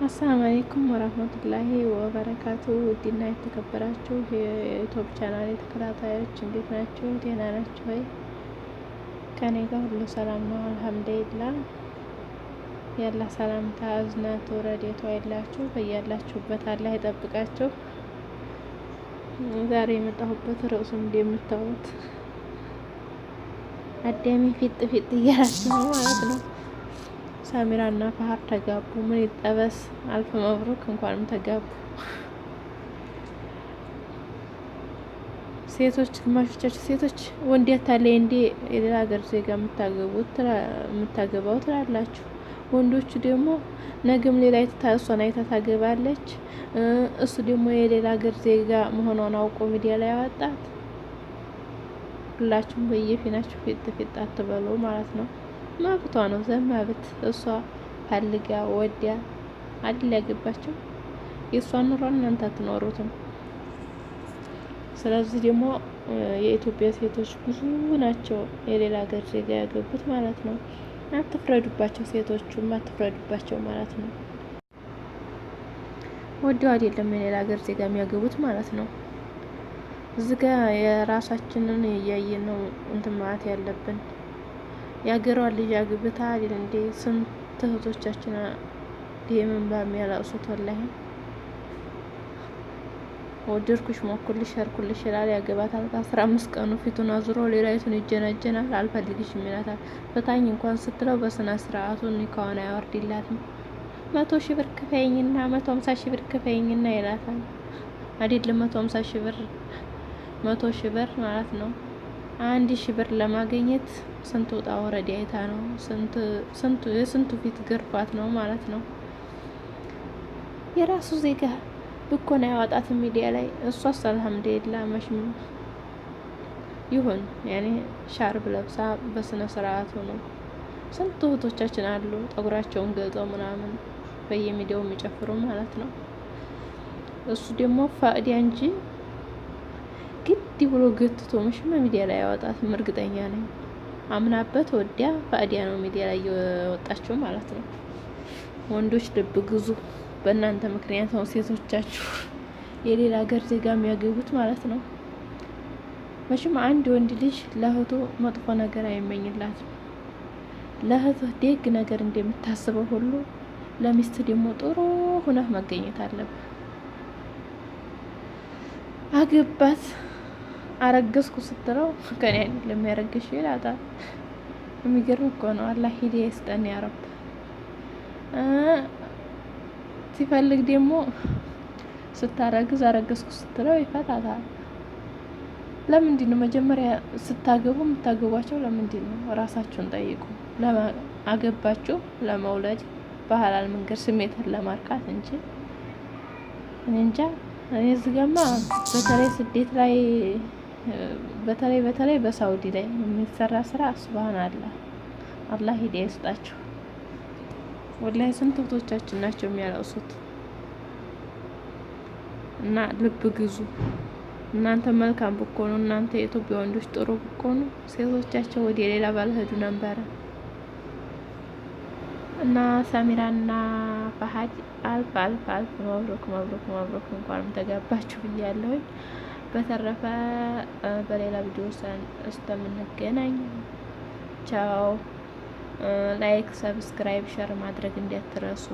አሰላሙ አለይኩም ወራህመቱላሂ ወበረካቱ። ውድና የተከበራችሁ የዩቲዩብ ቻናል ተከታታዮች እንዴት ናችሁ? ደህና ናችሁ ወይ? ከኔ ጋር ሁሉ ሰላም ነው አልሐምዱሊላህ። ያላ ሰላምታ እዝነቱ ረድኤቱ አይላችሁ በያላችሁበት አላህ ይጠብቃችሁ። ዛሬ የመጣሁበት ርዕሱ እንደምታዩት አዳሚ ፊጥ ፊጥ እያላችሁ ነው ማለት ነው። ሳሚራ እና ፈሀድ ተጋቡ። ምን ይጠበስ? አልፍ መብሩክ፣ እንኳንም ተጋቡ። ሴቶች ግማሾቻችሁ ሴቶች ወንድ ያታለ እንዴ የሌላ ሀገር ዜጋ የምታገባው ትላላችሁ። ወንዶቹ ደግሞ ነገም ሌላ እሷን አይታ ታገባለች። እሱ ደግሞ የሌላ ሀገር ዜጋ መሆኗን አውቆ ሚዲያ ላይ ያወጣት። ሁላችሁም በየፊናችሁ ፊት ፊት አትበሉ ማለት ነው። መብቷ ነው ዘመብት። እሷ ፈልጋ ወዲያ አይደል ያገባቸው። የእሷን ኑሮ እናንተ አትኖሩትም። ስለዚህ ደግሞ የኢትዮጵያ ሴቶች ብዙ ናቸው የሌላ ሀገር ዜጋ ያገቡት ማለት ነው። አትፍረዱባቸው፣ ሴቶቹም አትፍረዱባቸው ማለት ነው። ወዲያው አይደለም የሌላ ሀገር ዜጋ የሚያገቡት ማለት ነው። እዚህ ጋ የራሳችንን እያየን ነው እንትን ማለት ያለብን። የሀገሯን ልጅ አግብታ አይደል እንዴ ስንት እህቶቻችን ደምን በሚያለቅሱት። ወላሂ ወደድኩሽ ሞኩልሽ ሸርኩልሽ ይላል፣ ያገባታል። 15 ቀኑ ፊቱን አዙሮ ሌላይቱን ይጀናጀናል። አልፈልግሽም ይላታል። በታኝ እንኳን ስትለው በስነ ስርዓቱ ኒካዋን አያወርድላትም። 100 ሺህ ብር ክፈይኝና 150 ሺህ ብር ክፈይኝና ይላታል። አይደለም 150 ሺህ ብር 100 ሺህ ብር ማለት ነው። 1000 ብር ለማግኘት ስንት ወጣ ወረድ አይታ ነው፣ የስንቱ ፊት ገርፏት ነው ማለት ነው። የራሱ ዜጋ ብኮን ያወጣት ሚዲያ ላይ እሷስ አልሐምዱሊላህ መሽም ይሁን ያኔ ሻርብ ለብሳ በስነ ስርዓቱ ነው። ስንት እህቶቻችን አሉ ጠጉራቸውን ገልጠው ምናምን በየሚዲያው የሚጨፍሩ ማለት ነው። እሱ ደግሞ ፋዲያ እንጂ ግድ ብሎ ገትቶ መሽም ሚዲያ ላይ ያወጣትም እርግጠኛ ነኝ። አምናበት ወዲያ ፋዲያ ነው ሚዲያ ላይ የወጣችው ማለት ነው። ወንዶች ልብ ግዙ። በእናንተ ምክንያት ነው ሴቶቻችሁ የሌላ ሀገር ዜጋ የሚያገቡት ማለት ነው። መቼም አንድ ወንድ ልጅ ለእህቱ መጥፎ ነገር አይመኝላትም። ለእህቱ ደግ ነገር እንደምታስበው ሁሉ ለሚስት ደግሞ ጥሩ ሁነህ መገኘት አለብህ። አገባት አረገዝኩ ስትለው ከኔ አይደለም ያረገሽው ይላታል። የሚገርም እኮ ነው። አላህ ሂዳያ ይስጠን ያ ረብ። ሲፈልግ ደግሞ ስታረግዝ አረገዝኩ ስትለው ይፈታታል። ለምንድን ነው መጀመሪያ ስታገቡ የምታገቧቸው? ለምንድን ነው? ራሳችሁን ጠይቁ። አገባችሁ ለመውለድ በሐላል መንገድ ስሜትን ለማርካት እንጂ እኔ እንጃ። እኔ ዝገማ በተለይ ስደት ላይ በተለይ በሳውዲ ላይ የሚሰራ ስራ ሱብሃንአላህ አላህ ሂዳያ ይስጣችሁ። ወላሂ ስንት እህቶቻችን ናቸው የሚያለቅሱት። እና ልብ ግዙ። እናንተ መልካም ብኮኑ፣ እናንተ የኢትዮጵያ ወንዶች ጥሩ ብኮኑ ሴቶቻቸው ወደ ሌላ ባልሄዱ ነበረ። እና ሳሚራና ፈሀድ አልፍ መብሩክ እንኳንም ተጋባችሁ ብያለሁኝ። በተረፈ በሌላ ቪዲዮ እስከምንገናኝ ቻው። ላይክ፣ ሰብስክራይብ፣ ሸር ማድረግ እንዳትረሱ።